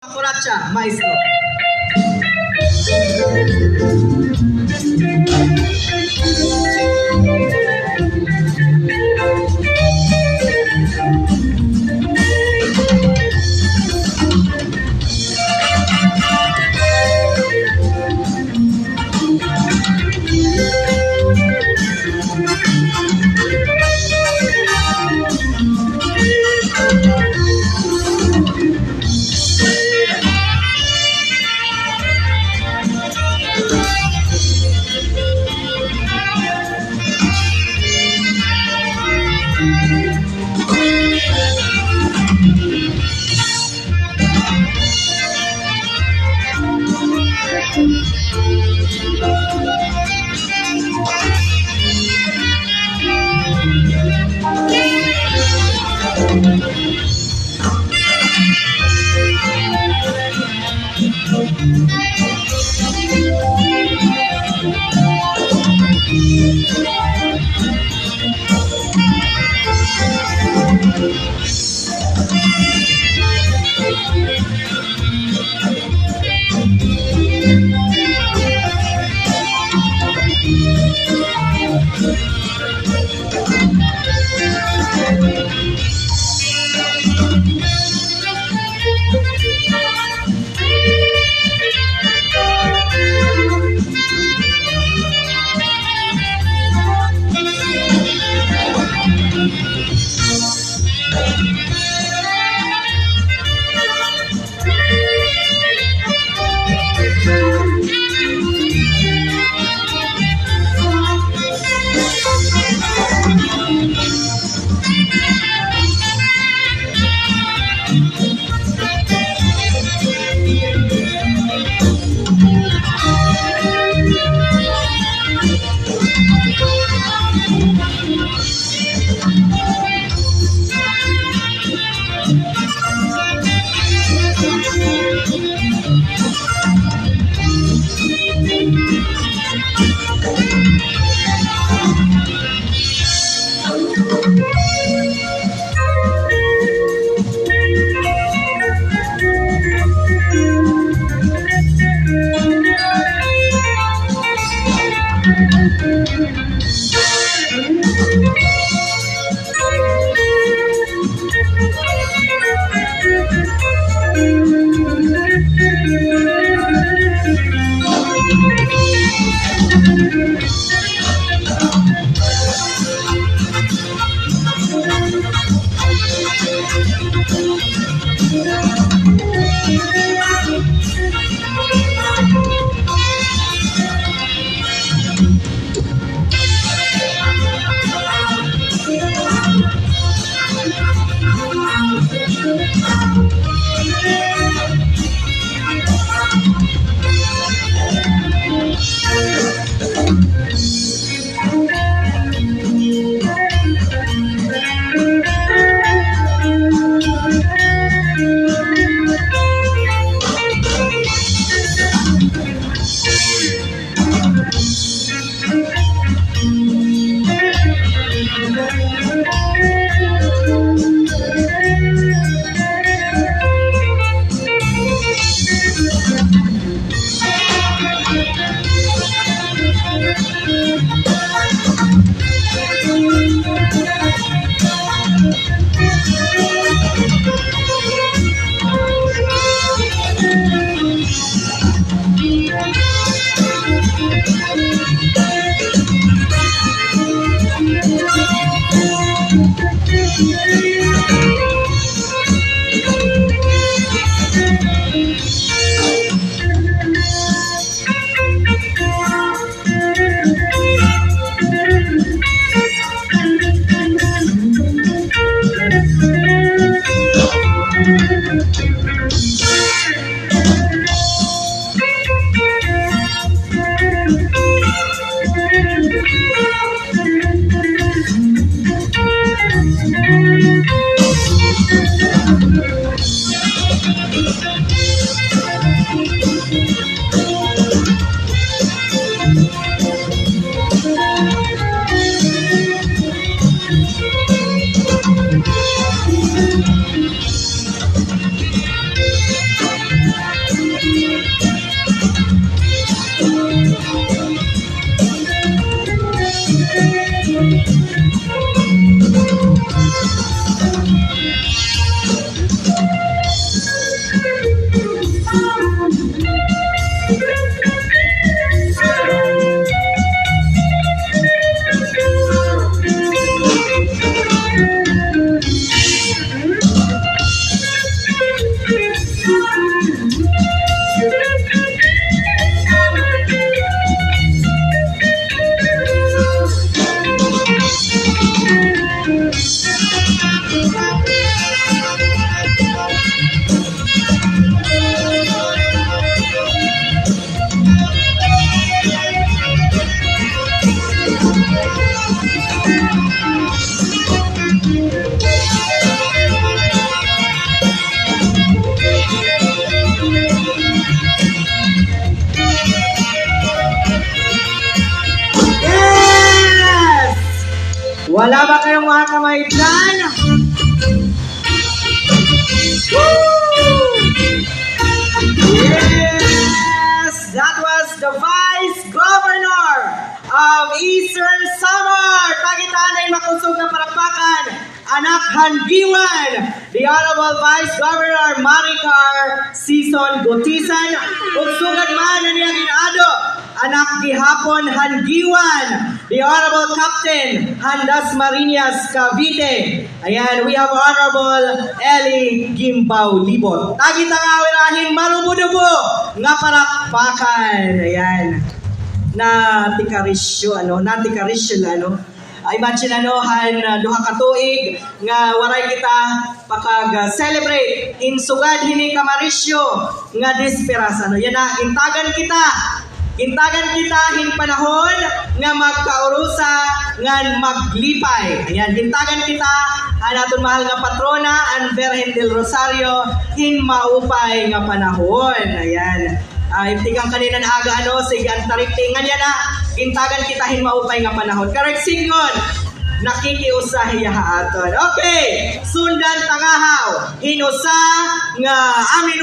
Coracha, maestro. ba kayong mga kamay dyan? Yes! That was the Vice Governor of Eastern Samar. Tagitaan ay makusog na parapakan. Anak Handiwan, the Honorable Vice Governor Maricar Sison Gotisan. Ugsugad man na niya ginado. Anak gihapon Handiwan, the Honorable Captain Handas Marinas Cavite. Ayan, we have Honorable Eli Gimbao Libot. Tagita nga wirahin malubo-dubo nga parakpakan. Ayan. Na tikarisyo imagine duha ka tuig nga waray kita pakag celebrate insugad hini kamarisyo nga disperas yan na intagan kita hin panahon nga magkaurusa nga maglipay. Ayan, hintagan kita aton mahal nga patrona ang Virgen del Rosario hin maupay nga panahon. Ayan. Tigang kanina na aga sige ang tariktingan yan na hintagan kita hin maupay nga panahon. Correct singon. Nakikiusahiya aton. Okay, sundan tangahaw. Hinusa nga amin